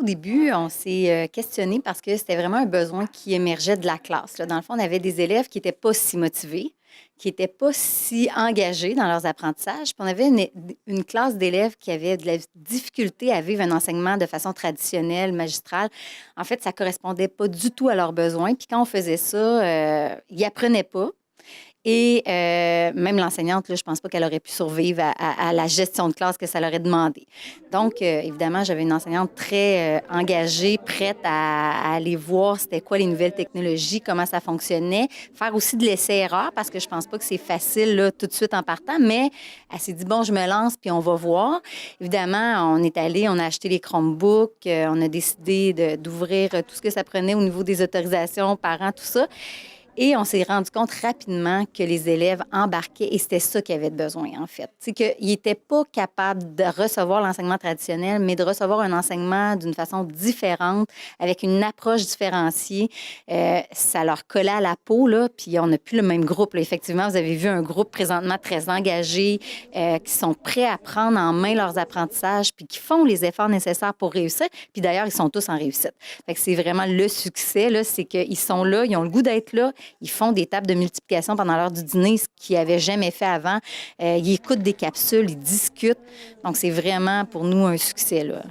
au début, on s'est questionné parce que c'était vraiment un besoin qui émergeait de la classe, là. Dans le fond, on avait des élèves qui n'étaient pas si motivés, qui n'étaient pas si engagés dans leurs apprentissages. Puis on avait une classe d'élèves qui avaient de la difficulté à vivre un enseignement de façon traditionnelle, magistrale. En fait, ça ne correspondait pas du tout à leurs besoins. Puis quand on faisait ça, ils n'apprenaient pas. Et même l'enseignante, là, je ne pense pas qu'elle aurait pu survivre à la gestion de classe que ça leur aurait demandé. Donc, évidemment, j'avais une enseignante très engagée, prête à aller voir c'était quoi les nouvelles technologies, comment ça fonctionnait, faire aussi de l'essai-erreur parce que je ne pense pas que c'est facile là, tout de suite en partant, mais elle s'est dit, bon, je me lance puis on va voir. Évidemment, on est allé, on a acheté les Chromebooks, on a décidé d'ouvrir tout ce que ça prenait au niveau des autorisations, parents, tout ça. Et on s'est rendu compte rapidement que les élèves embarquaient et c'était ça qu'ils avaient besoin, en fait. C'est qu'ils n'étaient pas capables de recevoir l'enseignement traditionnel, mais de recevoir un enseignement d'une façon différente, avec une approche différenciée. Ça leur collait à la peau, là, puis on n'a plus le même groupe, là. Effectivement, vous avez vu un groupe présentement très engagé, qui sont prêts à prendre en main leurs apprentissages, puis qui font les efforts nécessaires pour réussir. Puis d'ailleurs, ils sont tous en réussite. Fait que c'est vraiment le succès, là, c'est qu'ils sont là, ils ont le goût d'être là, ils font des tables de multiplication pendant l'heure du dîner, ce qu'ils n'avaient jamais fait avant. Ils écoutent des capsules, ils discutent. Donc, c'est vraiment pour nous un succès, là.